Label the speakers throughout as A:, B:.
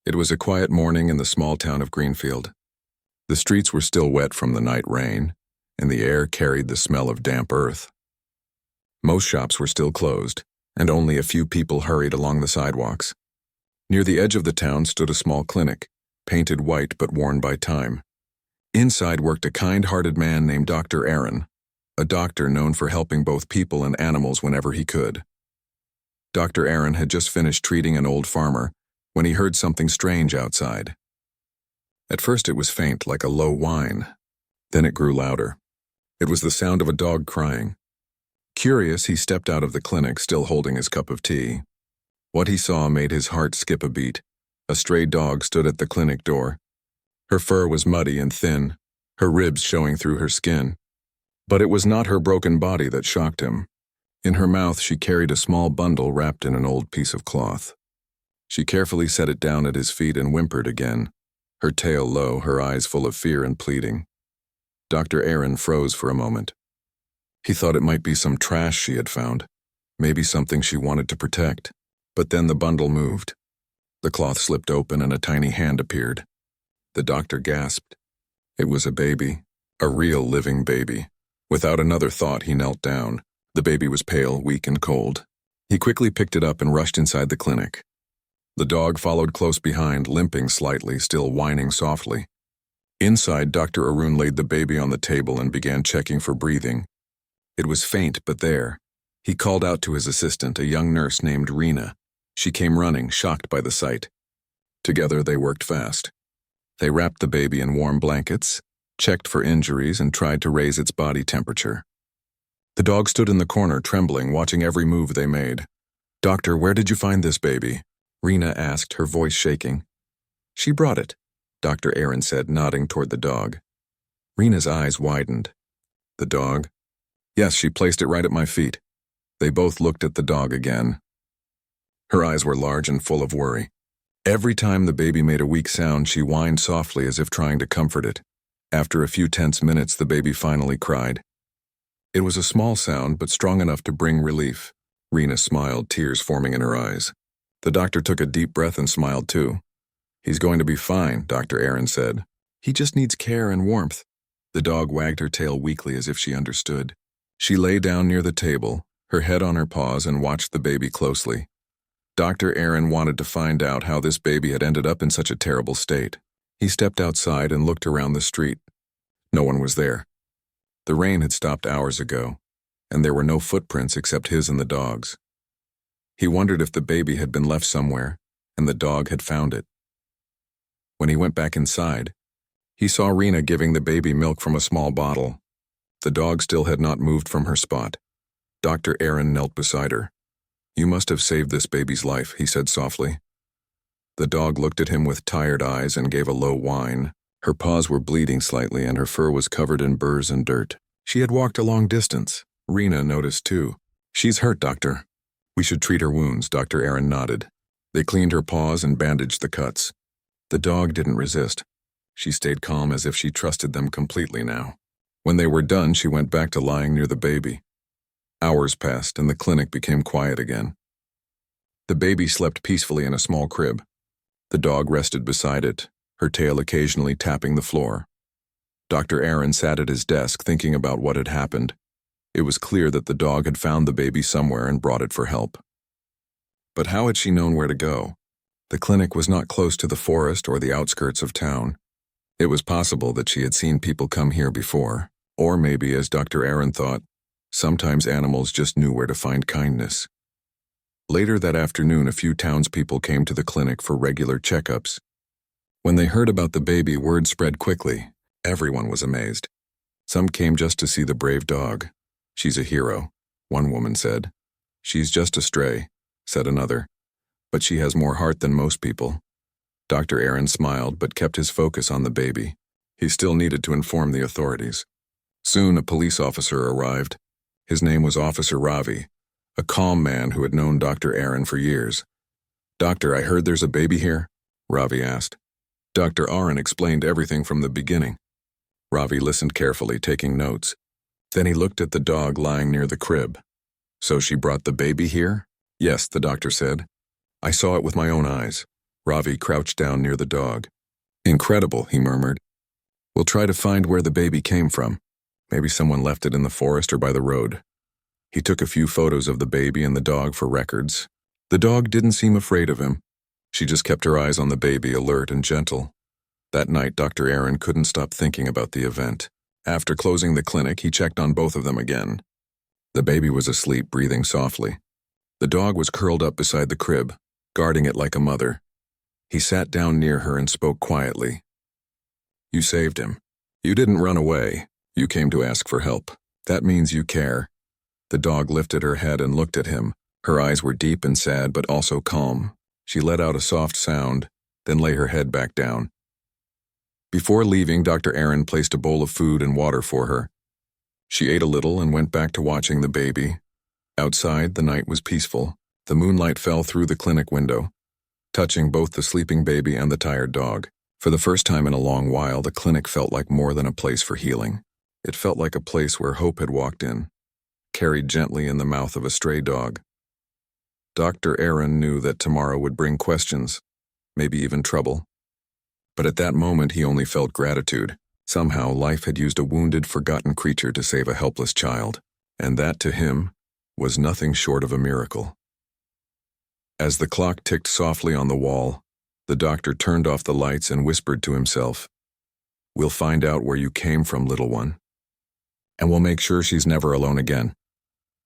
A: It was a quiet morning in the small town of Greenfield. The streets were still wet from the night rain, and the air carried the smell of damp earth. Most shops were still closed, and only a few people hurried along the sidewalks. Near the edge of the town stood a small clinic, painted white but worn by time. Inside worked a kind-hearted man named Dr. Aaron, a doctor known for helping both people and animals whenever he could. Dr. Aaron had just finished treating an old farmer when he heard something strange outside. At first it was faint, like a low whine. Then it grew louder. It was the sound of a dog crying. Curious, he stepped out of the clinic, still holding his cup of tea. What he saw made his heart skip a beat. A stray dog stood at the clinic door. Her fur was muddy and thin, her ribs showing through her skin. But it was not her broken body that shocked him. In her mouth she carried a small bundle wrapped in an old piece of cloth. She carefully set it down at his feet and whimpered again, her tail low, her eyes full of fear and pleading. Dr. Aaron froze for a moment. He thought it might be some trash she had found, maybe something she wanted to protect. But then the bundle moved. The cloth slipped open and a tiny hand appeared. The doctor gasped. It was a baby, a real living baby. Without another thought, he knelt down. The baby was pale, weak, and cold. He quickly picked it up and rushed inside the clinic. The dog followed close behind, limping slightly, still whining softly. Inside, Dr. Arun laid the baby on the table and began checking for breathing. It was faint, but there. He called out to his assistant, a young nurse named Rena. She came running, shocked by the sight. Together they worked fast. They wrapped the baby in warm blankets, checked for injuries, and tried to raise its body temperature. The dog stood in the corner, trembling, watching every move they made. "Doctor, where did you find this baby?" Rena asked, her voice shaking. "She brought it," Dr. Aaron said, nodding toward the dog. Rena's eyes widened. "The dog?" "Yes, she placed it right at my feet." They both looked at the dog again. Her eyes were large and full of worry. Every time the baby made a weak sound, she whined softly as if trying to comfort it. After a few tense minutes, the baby finally cried. It was a small sound, but strong enough to bring relief. Rena smiled, tears forming in her eyes. The doctor took a deep breath and smiled too. "He's going to be fine," Dr. Aaron said. "He just needs care and warmth." The dog wagged her tail weakly as if she understood. She lay down near the table, her head on her paws, and watched the baby closely. Dr. Aaron wanted to find out how this baby had ended up in such a terrible state. He stepped outside and looked around the street. No one was there. The rain had stopped hours ago, and there were no footprints except his and the dog's. He wondered if the baby had been left somewhere, and the dog had found it. When he went back inside, he saw Rena giving the baby milk from a small bottle. The dog still had not moved from her spot. Dr. Aaron knelt beside her. "You must have saved this baby's life," he said softly. The dog looked at him with tired eyes and gave a low whine. Her paws were bleeding slightly and her fur was covered in burrs and dirt. She had walked a long distance. Rena noticed too. "She's hurt, doctor." "We should treat her wounds," Dr. Aaron nodded. They cleaned her paws and bandaged the cuts. The dog didn't resist. She stayed calm as if she trusted them completely now. When they were done, she went back to lying near the baby. Hours passed and the clinic became quiet again. The baby slept peacefully in a small crib. The dog rested beside it, her tail occasionally tapping the floor. Dr. Aaron sat at his desk thinking about what had happened. It was clear that the dog had found the baby somewhere and brought it for help. But how had she known where to go? The clinic was not close to the forest or the outskirts of town. It was possible that she had seen people come here before, or maybe, as Dr. Aaron thought, sometimes animals just knew where to find kindness. Later that afternoon, a few townspeople came to the clinic for regular checkups. When they heard about the baby, word spread quickly. Everyone was amazed. Some came just to see the brave dog. "She's a hero," one woman said. "She's just a stray," said another. "But she has more heart than most people." Dr. Aaron smiled but kept his focus on the baby. He still needed to inform the authorities. Soon a police officer arrived. His name was Officer Ravi, a calm man who had known Dr. Aaron for years. "Doctor, I heard there's a baby here?" Ravi asked. Dr. Aaron explained everything from the beginning. Ravi listened carefully, taking notes. Then he looked at the dog lying near the crib. "So she brought the baby here?" "Yes," the doctor said. "I saw it with my own eyes." Ravi crouched down near the dog. "Incredible," he murmured. "We'll try to find where the baby came from. Maybe someone left it in the forest or by the road." He took a few photos of the baby and the dog for records. The dog didn't seem afraid of him. She just kept her eyes on the baby, alert and gentle. That night, Dr. Aaron couldn't stop thinking about the event. After closing the clinic, he checked on both of them again. The baby was asleep, breathing softly. The dog was curled up beside the crib, guarding it like a mother. He sat down near her and spoke quietly. "You saved him. You didn't run away. You came to ask for help. That means you care." The dog lifted her head and looked at him. Her eyes were deep and sad, but also calm. She let out a soft sound, then lay her head back down. Before leaving, Dr. Aaron placed a bowl of food and water for her. She ate a little and went back to watching the baby. Outside, the night was peaceful. The moonlight fell through the clinic window, touching both the sleeping baby and the tired dog. For the first time in a long while, the clinic felt like more than a place for healing. It felt like a place where hope had walked in, carried gently in the mouth of a stray dog. Dr. Aaron knew that tomorrow would bring questions, maybe even trouble. But at that moment, he only felt gratitude. Somehow, life had used a wounded, forgotten creature to save a helpless child, and that, to him, was nothing short of a miracle. As the clock ticked softly on the wall, the doctor turned off the lights and whispered to himself, "We'll find out where you came from, little one. And we'll make sure she's never alone again."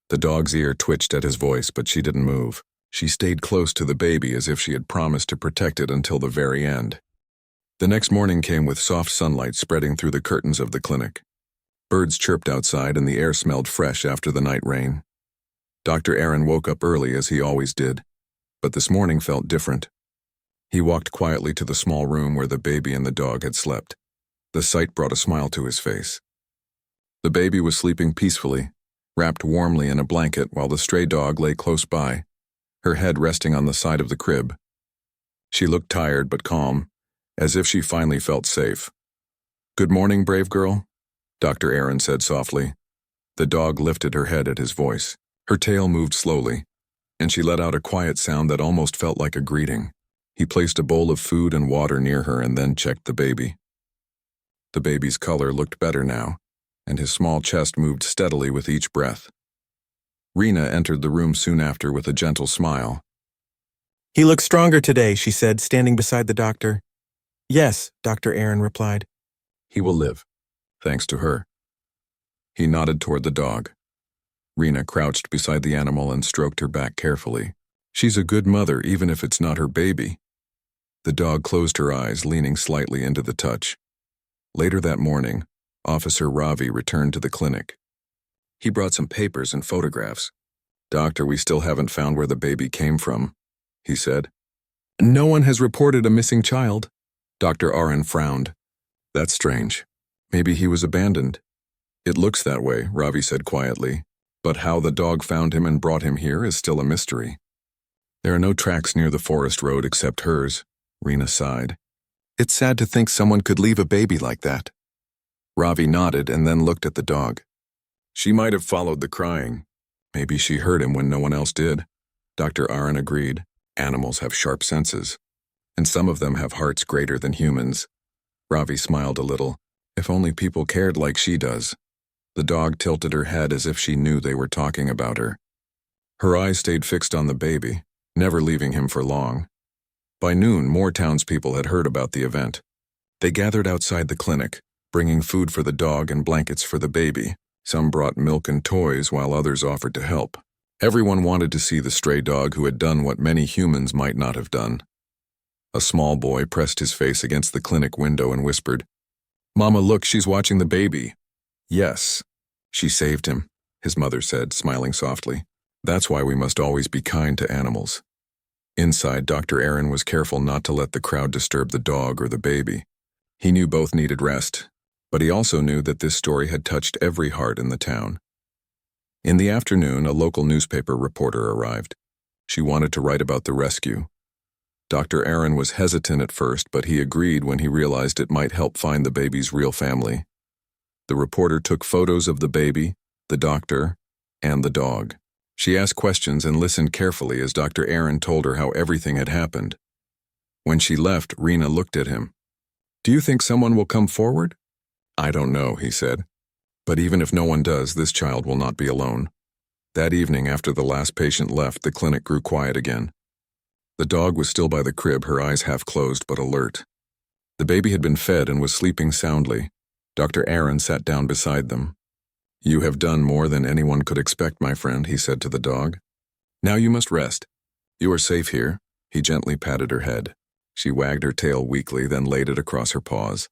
A: The dog's ear twitched at his voice, but she didn't move. She stayed close to the baby as if she had promised to protect it until the very end. The next morning came with soft sunlight spreading through the curtains of the clinic. Birds chirped outside and the air smelled fresh after the night rain. Dr. Aaron woke up early as he always did, but this morning felt different. He walked quietly to the small room where the baby and the dog had slept. The sight brought a smile to his face. The baby was sleeping peacefully, wrapped warmly in a blanket while the stray dog lay close by, her head resting on the side of the crib. She looked tired but calm, as if she finally felt safe. "Good morning, brave girl," Dr. Aaron said softly. The dog lifted her head at his voice. Her tail moved slowly, and she let out a quiet sound that almost felt like a greeting. He placed a bowl of food and water near her and then checked the baby. The baby's color looked better now, and his small chest moved steadily with each breath. Rena entered the room soon after with a gentle smile.
B: "He looks stronger today," she said, standing beside the doctor. "Yes," Dr. Aaron replied.
A: "He will live, thanks to her." He nodded toward the dog. Rena crouched beside the animal and stroked her back carefully. "She's a good mother, even if it's not her baby." The dog closed her eyes, leaning slightly into the touch. Later that morning, Officer Ravi returned to the clinic. He brought some papers and photographs. "Doctor, we still haven't found where the baby came from," he said. "No one has reported a missing child." Dr. Aaron frowned. "That's strange. Maybe he was abandoned." "It looks that way," Ravi said quietly. "But how the dog found him and brought him here is still a mystery." "There are no tracks near the forest road except hers," Rena sighed. "It's sad to think someone could leave a baby like that." Ravi nodded and then looked at the dog. "She might have followed the crying. Maybe she heard him when no one else did." Dr. Aaron agreed. "Animals have sharp senses, and some of them have hearts greater than humans." Ravi smiled a little. "If only people cared like she does." The dog tilted her head as if she knew they were talking about her. Her eyes stayed fixed on the baby, never leaving him for long. By noon, more townspeople had heard about the event. They gathered outside the clinic, bringing food for the dog and blankets for the baby. Some brought milk and toys while others offered to help. Everyone wanted to see the stray dog who had done what many humans might not have done. A small boy pressed his face against the clinic window and whispered, "Mama, look, she's watching the baby." "Yes, she saved him," his mother said, smiling softly. "That's why we must always be kind to animals." Inside, Dr. Aaron was careful not to let the crowd disturb the dog or the baby. He knew both needed rest, but he also knew that this story had touched every heart in the town. In the afternoon, a local newspaper reporter arrived. She wanted to write about the rescue. Dr. Aaron was hesitant at first, but he agreed when he realized it might help find the baby's real family. The reporter took photos of the baby, the doctor, and the dog. She asked questions and listened carefully as Dr. Aaron told her how everything had happened. When she left, Rena looked at him. "Do you think someone will come forward?" "I don't know," he said. "But even if no one does, this child will not be alone." That evening, after the last patient left, the clinic grew quiet again. The dog was still by the crib, her eyes half closed but alert. The baby had been fed and was sleeping soundly. Dr. Aaron sat down beside them. "You have done more than anyone could expect, my friend," he said to the dog. "Now you must rest. You are safe here." He gently patted her head. She wagged her tail weakly, then laid it across her paws.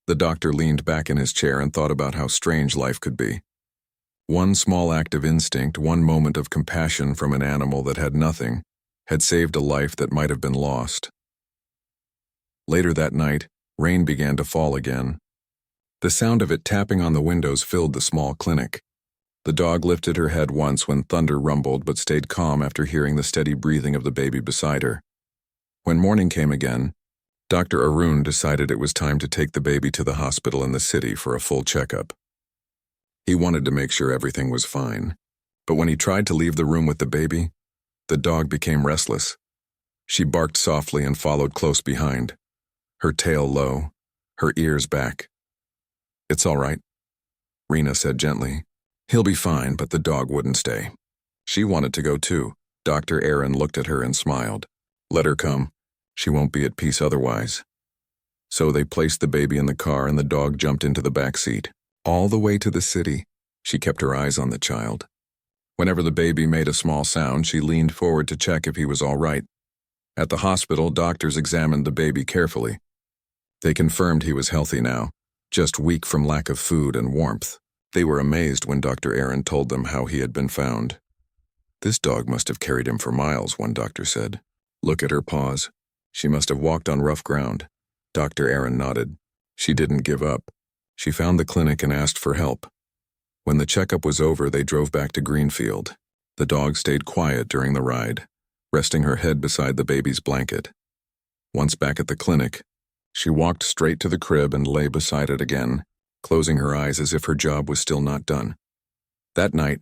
A: The doctor leaned back in his chair and thought about how strange life could be. One small act of instinct, one moment of compassion from an animal that had nothing, had saved a life that might have been lost. Later that night, rain began to fall again. The sound of it tapping on the windows filled the small clinic. The dog lifted her head once when thunder rumbled but stayed calm after hearing the steady breathing of the baby beside her. When morning came again, Dr. Arun decided it was time to take the baby to the hospital in the city for a full checkup. He wanted to make sure everything was fine, but when he tried to leave the room with the baby, the dog became restless. She barked softly and followed close behind, her tail low, her ears back. "It's all right," Rena said gently. "He'll be fine," but the dog wouldn't stay. She wanted to go too. Dr. Aaron looked at her and smiled. "Let her come. She won't be at peace otherwise." So they placed the baby in the car and the dog jumped into the back seat. All the way to the city, she kept her eyes on the child. Whenever the baby made a small sound, she leaned forward to check if he was all right. At the hospital, doctors examined the baby carefully. They confirmed he was healthy now, just weak from lack of food and warmth. They were amazed when Dr. Aaron told them how he had been found. "This dog must have carried him for miles," one doctor said. "Look at her paws. She must have walked on rough ground." Dr. Aaron nodded. She didn't give up. She found the clinic and asked for help. When the checkup was over, they drove back to Greenfield. The dog stayed quiet during the ride, resting her head beside the baby's blanket. Once back at the clinic, she walked straight to the crib and lay beside it again, closing her eyes as if her job was still not done. That night,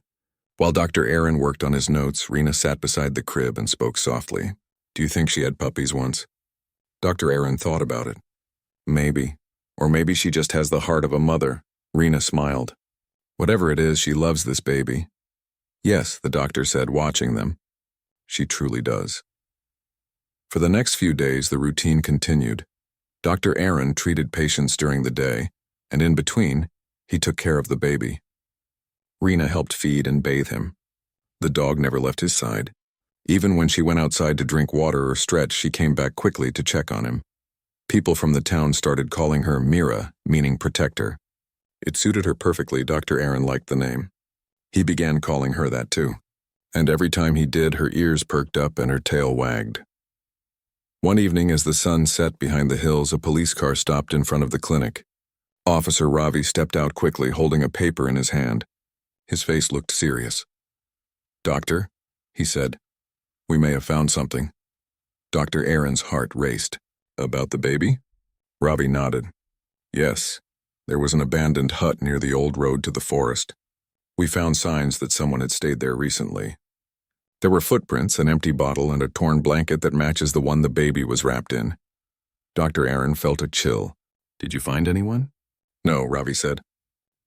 A: while Dr. Aaron worked on his notes, Rena sat beside the crib and spoke softly. "Do you think she had puppies once?" Dr. Aaron thought about it. "Maybe. Or maybe she just has the heart of a mother." Rena smiled. "Whatever it is, she loves this baby." "Yes," the doctor said, watching them. "She truly does." For the next few days, the routine continued. Dr. Aaron treated patients during the day, and in between, he took care of the baby. Rena helped feed and bathe him. The dog never left his side. Even when she went outside to drink water or stretch, she came back quickly to check on him. People from the town started calling her Mira, meaning protector. It suited her perfectly. Dr. Aaron liked the name. He began calling her that too. And every time he did, her ears perked up and her tail wagged. One evening, as the sun set behind the hills, a police car stopped in front of the clinic. Officer Ravi stepped out quickly, holding a paper in his hand. His face looked serious. "Doctor," he said, "we may have found something." Dr. Aaron's heart raced. "About the baby?" Ravi nodded. "Yes. There was an abandoned hut near the old road to the forest. We found signs that someone had stayed there recently. There were footprints, an empty bottle, and a torn blanket that matches the one the baby was wrapped in." Dr. Aaron felt a chill. "Did you find anyone?" "No," Ravi said.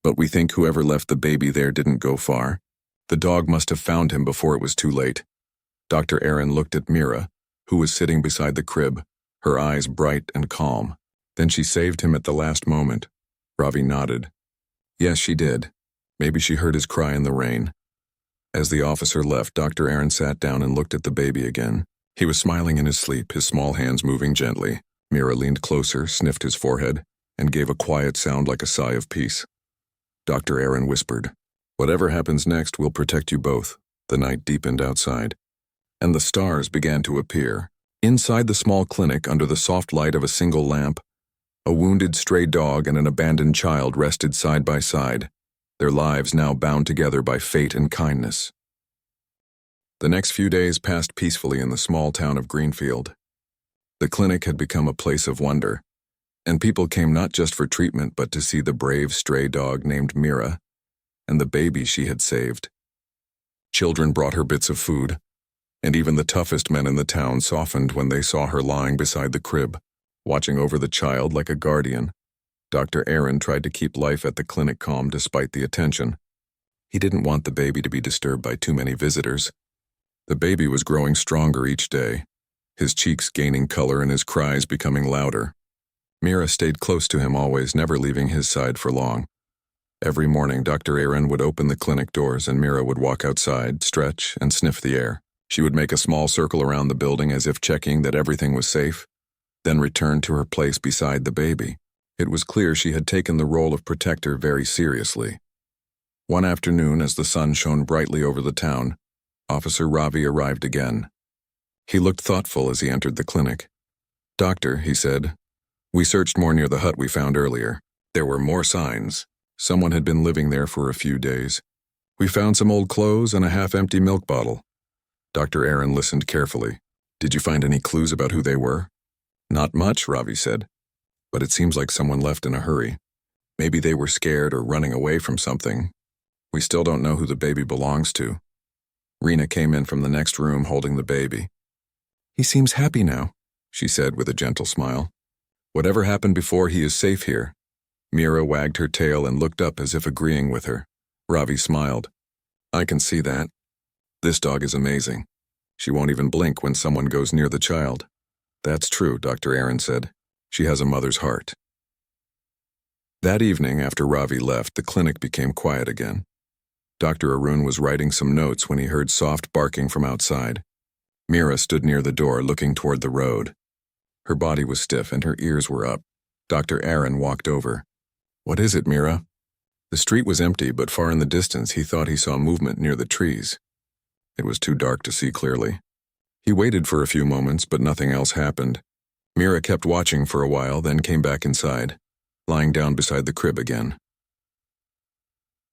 A: "But we think whoever left the baby there didn't go far. The dog must have found him before it was too late." Dr. Aaron looked at Mira, who was sitting beside the crib, her eyes bright and calm. "Then she saved him at the last moment." Ravi nodded. "Yes, she did. Maybe she heard his cry in the rain." As the officer left, Dr. Aaron sat down and looked at the baby again. He was smiling in his sleep, his small hands moving gently. Mira leaned closer, sniffed his forehead, and gave a quiet sound like a sigh of peace. Dr. Aaron whispered, "Whatever happens next, we'll protect you both." The night deepened outside, and the stars began to appear. Inside the small clinic, under the soft light of a single lamp, a wounded stray dog and an abandoned child rested side by side, their lives now bound together by fate and kindness. The next few days passed peacefully in the small town of Greenfield. The clinic had become a place of wonder, and people came not just for treatment but to see the brave stray dog named Mira and the baby she had saved. Children brought her bits of food. and even the toughest men in the town softened when they saw her lying beside the crib, watching over the child like a guardian. Dr. Aaron tried to keep life at the clinic calm despite the attention. He didn't want the baby to be disturbed by too many visitors. The baby was growing stronger each day, his cheeks gaining color and his cries becoming louder. Mira stayed close to him always, never leaving his side for long. Every morning, Dr. Aaron would open the clinic doors and Mira would walk outside, stretch, and sniff the air. She would make a small circle around the building as if checking that everything was safe, then return to her place beside the baby. It was clear she had taken the role of protector very seriously. One afternoon, as the sun shone brightly over the town, Officer Ravi arrived again. He looked thoughtful as he entered the clinic. "Doctor," he said, "we searched more near the hut we found earlier. There were more signs. Someone had been living there for a few days. We found some old clothes and a half-empty milk bottle." Dr. Aaron listened carefully. "Did you find any clues about who they were?" "Not much," Ravi said, "but it seems like someone left in a hurry. Maybe they were scared or running away from something. We still don't know who the baby belongs to." Rena came in from the next room holding the baby. "He seems happy now," she said with a gentle smile. "Whatever happened before, he is safe here." Mira wagged her tail and looked up as if agreeing with her. Ravi smiled. "I can see that. This dog is amazing. She won't even blink when someone goes near the child." "That's true," Dr. Aaron said. "She has a mother's heart." That evening, after Ravi left, the clinic became quiet again. Dr. Arun was writing some notes when he heard soft barking from outside. Mira stood near the door looking toward the road. Her body was stiff and her ears were up. Dr. Aaron walked over. "What is it, Mira?" The street was empty, but far in the distance he thought he saw movement near the trees. It was too dark to see clearly. He waited for a few moments, but nothing else happened. Mira kept watching for a while, then came back inside, lying down beside the crib again.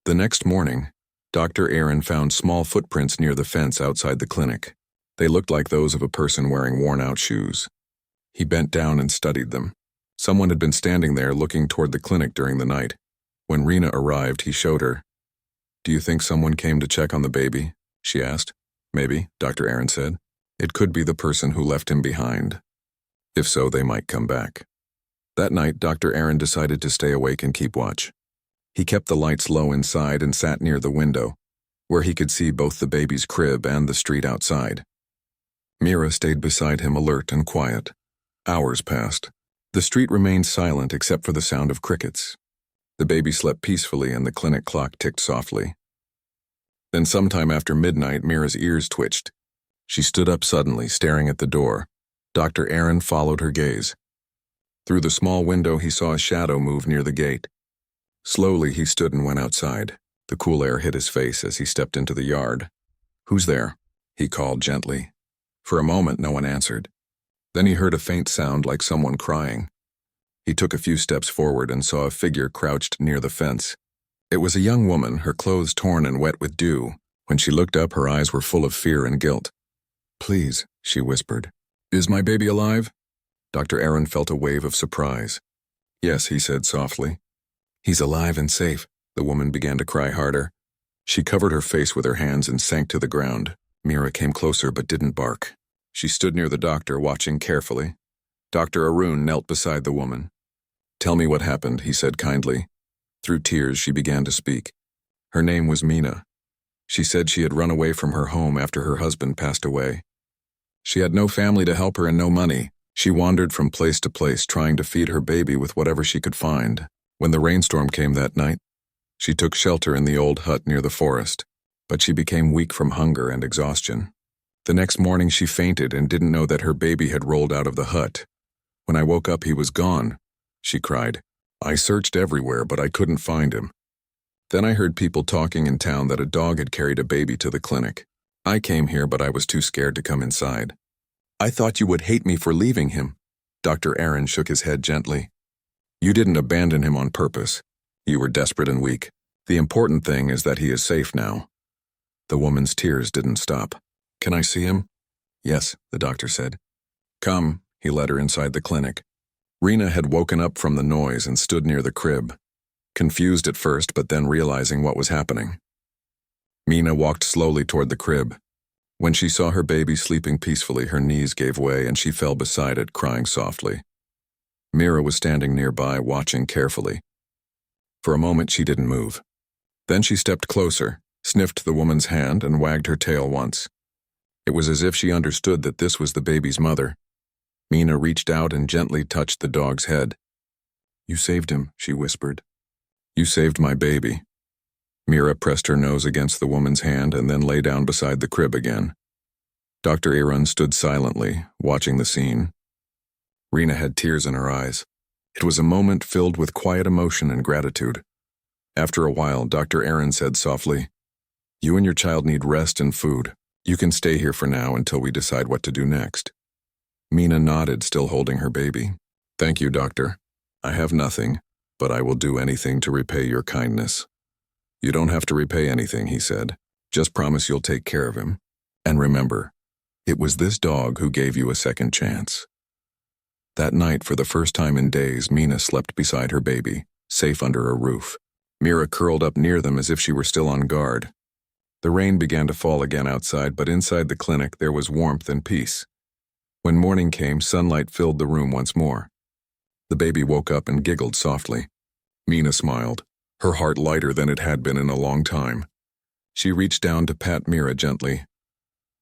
A: The next morning, Dr. Aaron found small footprints near the fence outside the clinic. They looked like those of a person wearing worn-out shoes. He bent down and studied them. Someone had been standing there looking toward the clinic during the night. When Rena arrived, he showed her. "Do you think someone came to check on the baby?" she asked. "Maybe," Dr. Aaron said. "It could be the person who left him behind. If so, they might come back." That night, Dr. Aaron decided to stay awake and keep watch. He kept the lights low inside and sat near the window, where he could see both the baby's crib and the street outside. Mira stayed beside him, alert and quiet. Hours passed. The street remained silent except for the sound of crickets. The baby slept peacefully and the clinic clock ticked softly. Then sometime after midnight, Mira's ears twitched. She stood up suddenly, staring at the door. Dr. Aaron followed her gaze. Through the small window, he saw a shadow move near the gate. Slowly, he stood and went outside. The cool air hit his face as he stepped into the yard. "Who's there?" he called gently. For a moment, no one answered. Then he heard a faint sound like someone crying. He took a few steps forward and saw a figure crouched near the fence. It was a young woman, her clothes torn and wet with dew. When she looked up, her eyes were full of fear and guilt. "Please," she whispered. "Is my baby alive?" Dr. Aaron felt a wave of surprise. "Yes," he said softly. "He's alive and safe." The woman began to cry harder. She covered her face with her hands and sank to the ground. Mira came closer but didn't bark. She stood near the doctor, watching carefully. Dr. Arun knelt beside the woman. "Tell me what happened," he said kindly. Through tears, she began to speak. Her name was Mina. She said she had run away from her home after her husband passed away. She had no family to help her and no money. She wandered from place to place, trying to feed her baby with whatever she could find. When the rainstorm came that night, she took shelter in the old hut near the forest, but she became weak from hunger and exhaustion. The next morning she fainted and didn't know that her baby had rolled out of the hut. "When I woke up, he was gone," she cried. "I searched everywhere, but I couldn't find him. Then I heard people talking in town that a dog had carried a baby to the clinic. I came here, but I was too scared to come inside." "I thought you would hate me for leaving him." Dr. Aaron shook his head gently. "You didn't abandon him on purpose. You were desperate and weak. The important thing is that he is safe now." The woman's tears didn't stop. "Can I see him?" "Yes," the doctor said. "Come," he led her inside the clinic. Rena had woken up from the noise and stood near the crib, confused at first but then realizing what was happening. Mina walked slowly toward the crib. When she saw her baby sleeping peacefully, her knees gave way and she fell beside it, crying softly. Mira was standing nearby, watching carefully. For a moment, she didn't move. Then she stepped closer, sniffed the woman's hand, and wagged her tail once. It was as if she understood that this was the baby's mother. Mina reached out and gently touched the dog's head. "You saved him," she whispered. "You saved my baby." Mira pressed her nose against the woman's hand and then lay down beside the crib again. Dr. Aaron stood silently, watching the scene. Rena had tears in her eyes. It was a moment filled with quiet emotion and gratitude. After a while, Dr. Aaron said softly, "You and your child need rest and food. You can stay here for now until we decide what to do next." Mina nodded, still holding her baby. "Thank you, doctor. I have nothing, but I will do anything to repay your kindness." "You don't have to repay anything," he said. "Just promise you'll take care of him. And remember, it was this dog who gave you a second chance." That night, for the first time in days, Mina slept beside her baby, safe under a roof. Mira curled up near them as if she were still on guard. The rain began to fall again outside, but inside the clinic there was warmth and peace. When morning came, sunlight filled the room once more. The baby woke up and giggled softly. Mina smiled, her heart lighter than it had been in a long time. She reached down to pat Mira gently.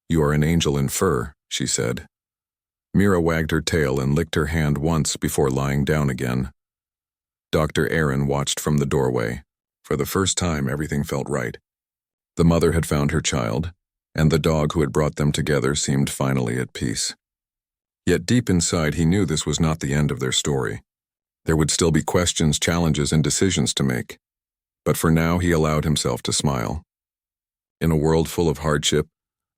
A: "You are an angel in fur," she said. Mira wagged her tail and licked her hand once before lying down again. Dr. Aaron watched from the doorway. For the first time, everything felt right. The mother had found her child, and the dog who had brought them together seemed finally at peace. Yet deep inside, he knew this was not the end of their story. There would still be questions, challenges, and decisions to make. But for now, he allowed himself to smile. In a world full of hardship,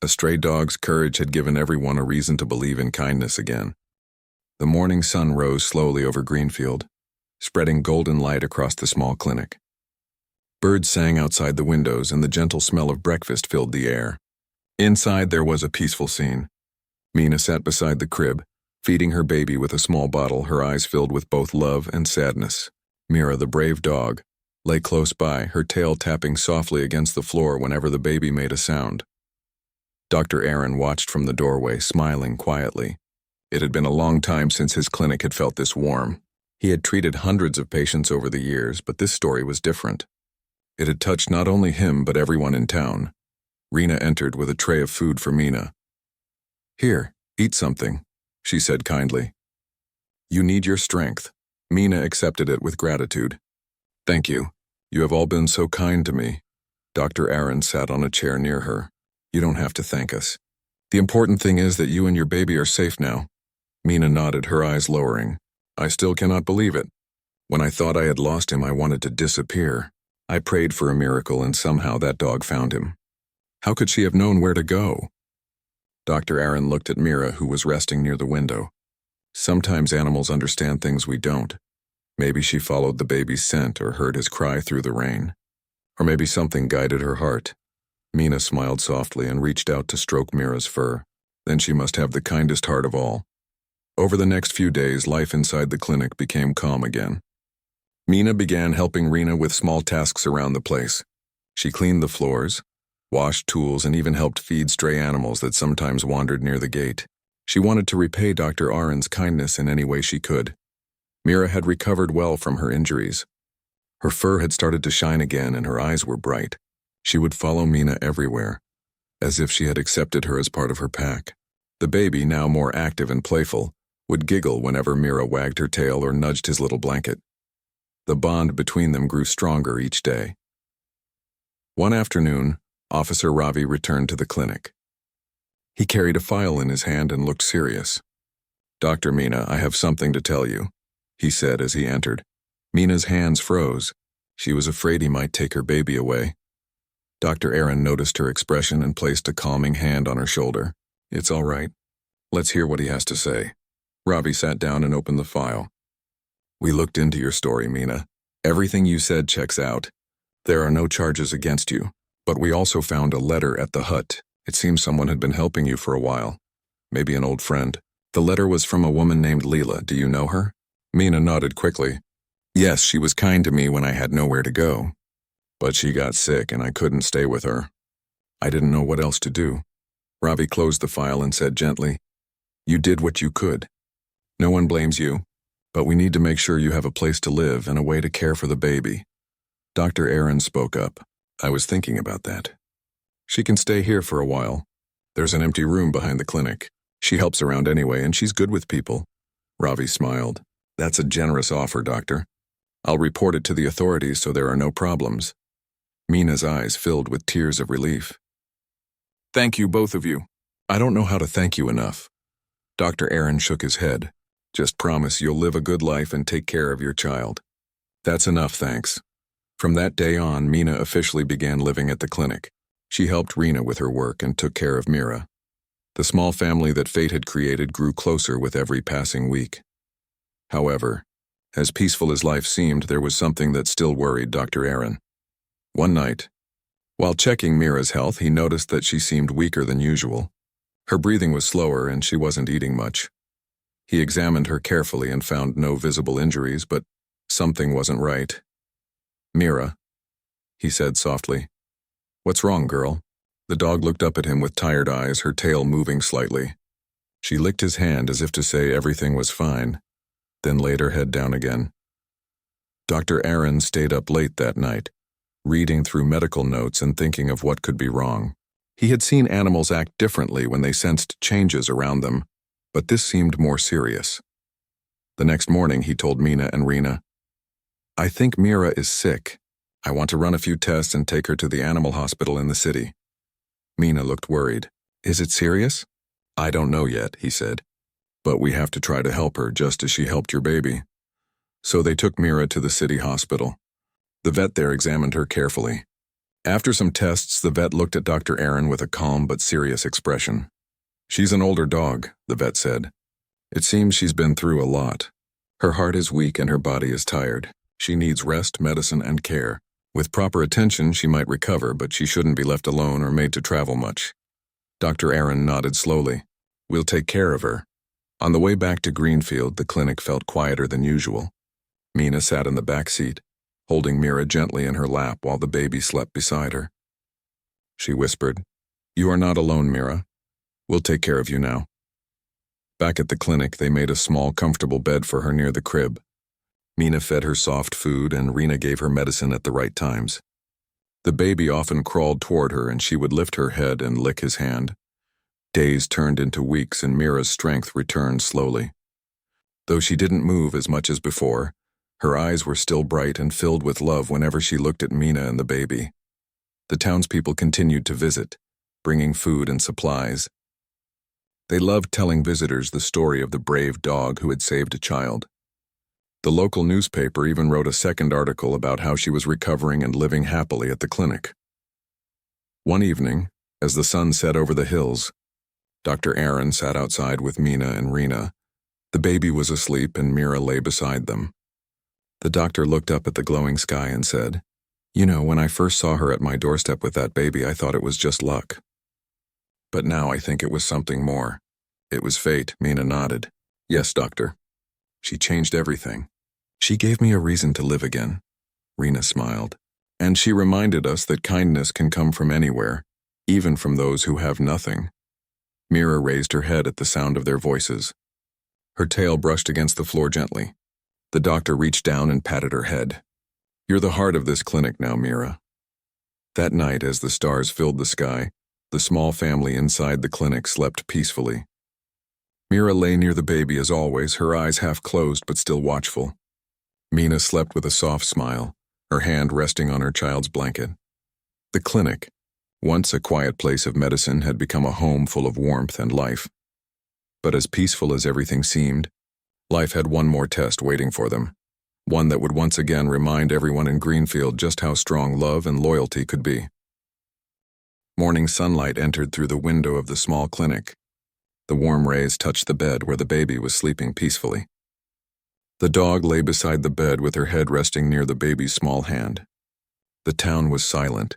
A: a stray dog's courage had given everyone a reason to believe in kindness again. The morning sun rose slowly over Greenfield, spreading golden light across the small clinic. Birds sang outside the windows, and the gentle smell of breakfast filled the air. Inside, there was a peaceful scene. Mina sat beside the crib, feeding her baby with a small bottle, her eyes filled with both love and sadness. Mira, the brave dog, lay close by, her tail tapping softly against the floor whenever the baby made a sound. Dr. Aaron watched from the doorway, smiling quietly. It had been a long time since his clinic had felt this warm. He had treated hundreds of patients over the years, but this story was different. It had touched not only him, but everyone in town. Rena entered with a tray of food for Mina. "Here, eat something," she said kindly. "You need your strength." Mina accepted it with gratitude. "Thank you. You have all been so kind to me." Dr. Aaron sat on a chair near her. "You don't have to thank us. The important thing is that you and your baby are safe now." Mina nodded, her eyes lowering. "I still cannot believe it. When I thought I had lost him, I wanted to disappear. I prayed for a miracle, and somehow that dog found him. How could she have known where to go?" Dr. Aaron looked at Mira, who was resting near the window. "Sometimes animals understand things we don't. Maybe she followed the baby's scent or heard his cry through the rain. Or maybe something guided her heart." Mina smiled softly and reached out to stroke Mira's fur. "Then she must have the kindest heart of all." Over the next few days, life inside the clinic became calm again. Mina began helping Rena with small tasks around the place. She cleaned the floors, washed tools, and even helped feed stray animals that sometimes wandered near the gate. She wanted to repay Dr. Aaron's kindness in any way she could. Mira had recovered well from her injuries. Her fur had started to shine again and her eyes were bright. She would follow Mina everywhere, as if she had accepted her as part of her pack. The baby, now more active and playful, would giggle whenever Mira wagged her tail or nudged his little blanket. The bond between them grew stronger each day. One afternoon, Officer Ravi returned to the clinic. He carried a file in his hand and looked serious. "Dr. Mina, I have something to tell you," he said as he entered. Mina's hands froze. She was afraid he might take her baby away. Dr. Aaron noticed her expression and placed a calming hand on her shoulder. "It's all right. Let's hear what he has to say." Ravi sat down and opened the file. "We looked into your story, Mina. Everything you said checks out. There are no charges against you, but we also found a letter at the hut. It seems someone had been helping you for a while. Maybe an old friend. The letter was from a woman named Leela. Do you know her?" Mina nodded quickly. "Yes, she was kind to me when I had nowhere to go. But she got sick and I couldn't stay with her. I didn't know what else to do. Ravi closed the file and said gently, "You did what you could. No one blames you, but we need to make sure you have a place to live and a way to care for the baby." Dr. Aaron spoke up. "I was thinking about that. She can stay here for a while. There's an empty room behind the clinic. She helps around anyway, and she's good with people." Ravi smiled. "That's a generous offer, doctor. I'll report it to the authorities so there are no problems." Mina's eyes filled with tears of relief. "Thank you, both of you. I don't know how to thank you enough." Dr. Aaron shook his head. "Just promise you'll live a good life and take care of your child." "That's enough, thanks." From that day on, Mina officially began living at the clinic. She helped Rena with her work and took care of Mira. The small family that fate had created grew closer with every passing week. However, as peaceful as life seemed, there was something that still worried Dr. Aaron. One night, while checking Mira's health, he noticed that she seemed weaker than usual. Her breathing was slower and she wasn't eating much. He examined her carefully and found no visible injuries, but something wasn't right. "Mira," he said softly. "What's wrong, girl?" The dog looked up at him with tired eyes, her tail moving slightly. She licked his hand as if to say everything was fine, then laid her head down again. Dr. Aaron stayed up late that night, reading through medical notes and thinking of what could be wrong. He had seen animals act differently when they sensed changes around them, but this seemed more serious. The next morning, he told Mina and Rena, "I think Mira is sick. I want to run a few tests and take her to the animal hospital in the city." Mina looked worried. "Is it serious?" "I don't know yet," he said, "but we have to try to help her just as she helped your baby." So they took Mira to the city hospital. The vet there examined her carefully. After some tests, the vet looked at Dr. Aaron with a calm but serious expression. "She's an older dog," the vet said. "It seems she's been through a lot. Her heart is weak and her body is tired. She needs rest, medicine, and care. With proper attention, she might recover, but she shouldn't be left alone or made to travel much." Dr. Aaron nodded slowly. "We'll take care of her." On the way back to Greenfield, the clinic felt quieter than usual. Mina sat in the back seat, holding Mira gently in her lap while the baby slept beside her. She whispered, "You are not alone, Mira. We'll take care of you now." Back at the clinic, they made a small, comfortable bed for her near the crib. Mina fed her soft food and Rena gave her medicine at the right times. The baby often crawled toward her and she would lift her head and lick his hand. Days turned into weeks and Mira's strength returned slowly. Though she didn't move as much as before, her eyes were still bright and filled with love whenever she looked at Mina and the baby. The townspeople continued to visit, bringing food and supplies. They loved telling visitors the story of the brave dog who had saved a child. The local newspaper even wrote a second article about how she was recovering and living happily at the clinic. One evening, as the sun set over the hills, Dr. Aaron sat outside with Mina and Rena. The baby was asleep and Mira lay beside them. The doctor looked up at the glowing sky and said, "You know, when I first saw her at my doorstep with that baby, I thought it was just luck. But now I think it was something more. It was fate." Mina nodded. "Yes, doctor. She changed everything. She gave me a reason to live again." Rena smiled. "And she reminded us that kindness can come from anywhere, even from those who have nothing." Mira raised her head at the sound of their voices. Her tail brushed against the floor gently. The doctor reached down and patted her head. "You're the heart of this clinic now, Mira." That night, as the stars filled the sky, the small family inside the clinic slept peacefully. Mira lay near the baby as always, her eyes half closed but still watchful. Mina slept with a soft smile, her hand resting on her child's blanket. The clinic, once a quiet place of medicine, had become a home full of warmth and life. But as peaceful as everything seemed, life had one more test waiting for them, one that would once again remind everyone in Greenfield just how strong love and loyalty could be. Morning sunlight entered through the window of the small clinic. The warm rays touched the bed where the baby was sleeping peacefully. The dog lay beside the bed with her head resting near the baby's small hand. The town was silent,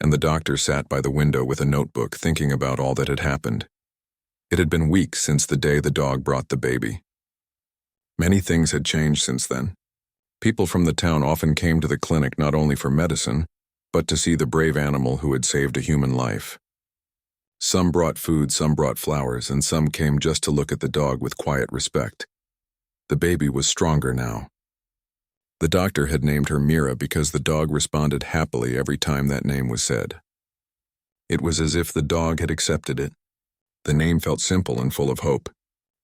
A: and the doctor sat by the window with a notebook thinking about all that had happened. It had been weeks since the day the dog brought the baby. Many things had changed since then. People from the town often came to the clinic not only for medicine, but to see the brave animal who had saved a human life. Some brought food, some brought flowers, and some came just to look at the dog with quiet respect. The baby was stronger now. The doctor had named her Mira because the dog responded happily every time that name was said. It was as if the dog had accepted it. The name felt simple and full of hope.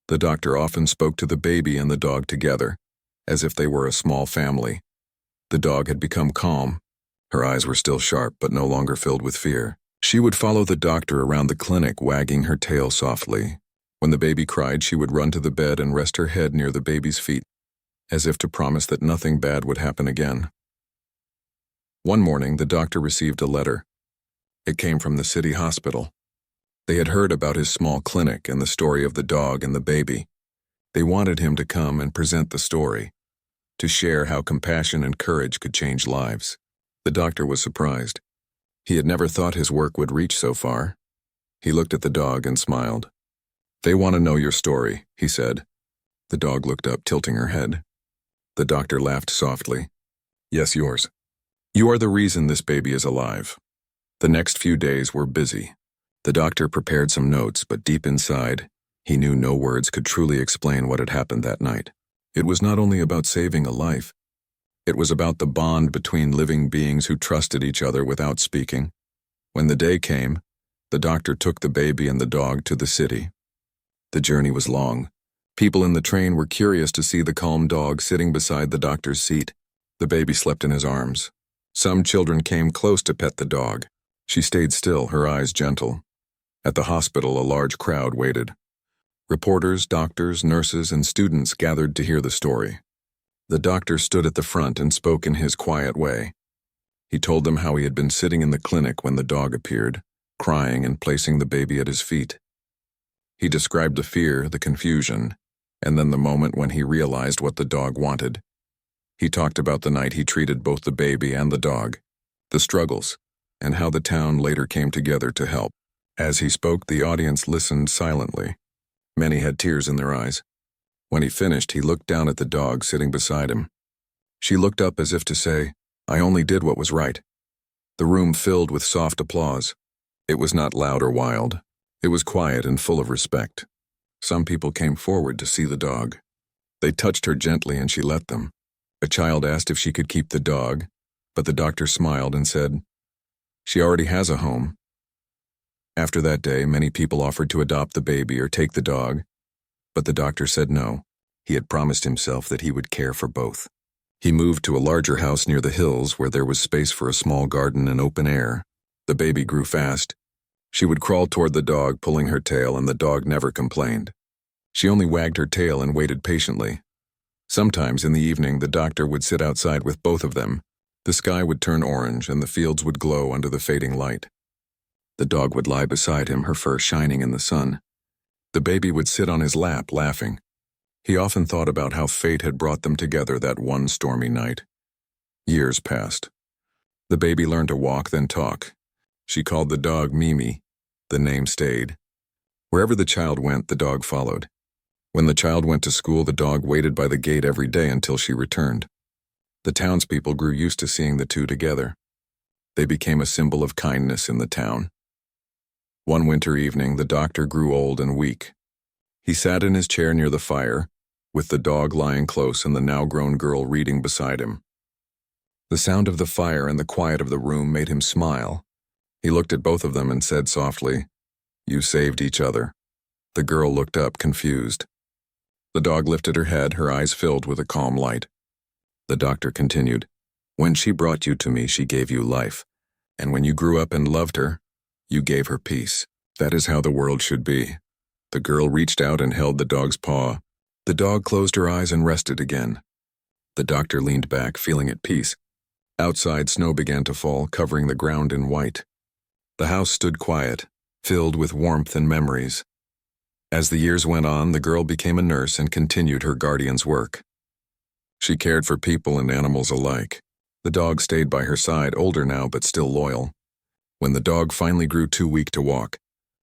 A: The doctor often spoke to the baby and the dog together, as if they were a small family. The dog had become calm. Her eyes were still sharp, but no longer filled with fear. She would follow the doctor around the clinic, wagging her tail softly. When the baby cried, she would run to the bed and rest her head near the baby's feet, as if to promise that nothing bad would happen again. One morning, the doctor received a letter. It came from the city hospital. They had heard about his small clinic and the story of the dog and the baby. They wanted him to come and present the story, to share how compassion and courage could change lives. The doctor was surprised. He had never thought his work would reach so far. He looked at the dog and smiled. "They want to know your story," he said. The dog looked up, tilting her head. The doctor laughed softly. "Yes, yours. You are the reason this baby is alive." The next few days were busy. The doctor prepared some notes, but deep inside, he knew no words could truly explain what had happened that night. It was not only about saving a life. It was about the bond between living beings who trusted each other without speaking. When the day came, the doctor took the baby and the dog to the city. The journey was long. People in the train were curious to see the calm dog sitting beside the doctor's seat. The baby slept in his arms. Some children came close to pet the dog. She stayed still, her eyes gentle. At the hospital, a large crowd waited. Reporters, doctors, nurses, and students gathered to hear the story. The doctor stood at the front and spoke in his quiet way. He told them how he had been sitting in the clinic when the dog appeared, crying and placing the baby at his feet. He described the fear, the confusion, and then the moment when he realized what the dog wanted. He talked about the night he treated both the baby and the dog, the struggles, and how the town later came together to help. As he spoke, the audience listened silently. Many had tears in their eyes. When he finished, he looked down at the dog sitting beside him. She looked up as if to say, "I only did what was right." The room filled with soft applause. It was not loud or wild. It was quiet and full of respect. Some people came forward to see the dog. They touched her gently and she let them. A child asked if she could keep the dog, but the doctor smiled and said, "She already has a home." After that day, many people offered to adopt the baby or take the dog, but the doctor said no. He had promised himself that he would care for both. He moved to a larger house near the hills where there was space for a small garden and open air. The baby grew fast. She would crawl toward the dog, pulling her tail, and the dog never complained. She only wagged her tail and waited patiently. Sometimes in the evening, the doctor would sit outside with both of them. The sky would turn orange and the fields would glow under the fading light. The dog would lie beside him, her fur shining in the sun. The baby would sit on his lap, laughing. He often thought about how fate had brought them together that one stormy night. Years passed. The baby learned to walk, then talk. She called the dog Mimi. The name stayed. Wherever the child went, the dog followed. When the child went to school, the dog waited by the gate every day until she returned. The townspeople grew used to seeing the two together. They became a symbol of kindness in the town. One winter evening, the doctor grew old and weak. He sat in his chair near the fire, with the dog lying close and the now-grown girl reading beside him. The sound of the fire and the quiet of the room made him smile. He looked at both of them and said softly, "You saved each other." The girl looked up, confused. The dog lifted her head, her eyes filled with a calm light. The doctor continued, "When she brought you to me, she gave you life. And when you grew up and loved her, you gave her peace. That is how the world should be." The girl reached out and held the dog's paw. The dog closed her eyes and rested again. The doctor leaned back, feeling at peace. Outside, snow began to fall, covering the ground in white. The house stood quiet, filled with warmth and memories. As the years went on, the girl became a nurse and continued her guardian's work. She cared for people and animals alike. The dog stayed by her side, older now but still loyal. When the dog finally grew too weak to walk,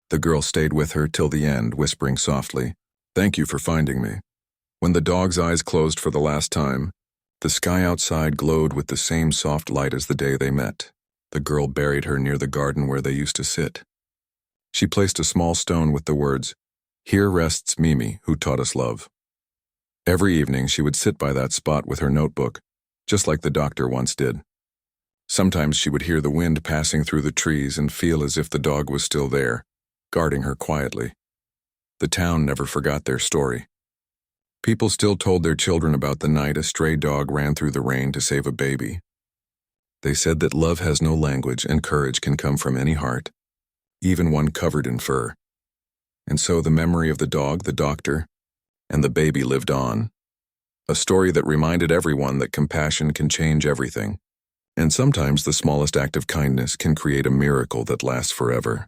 A: the girl stayed with her till the end, whispering softly, "Thank you for finding me." When the dog's eyes closed for the last time, the sky outside glowed with the same soft light as the day they met. The girl buried her near the garden where they used to sit. She placed a small stone with the words, "Here rests Mimi, who taught us love." Every evening she would sit by that spot with her notebook, just like the doctor once did. Sometimes she would hear the wind passing through the trees and feel as if the dog was still there, guarding her quietly. The town never forgot their story. People still told their children about the night a stray dog ran through the rain to save a baby. They said that love has no language and courage can come from any heart, even one covered in fur. And so the memory of the dog, the doctor, and the baby lived on. A story that reminded everyone that compassion can change everything. And sometimes the smallest act of kindness can create a miracle that lasts forever.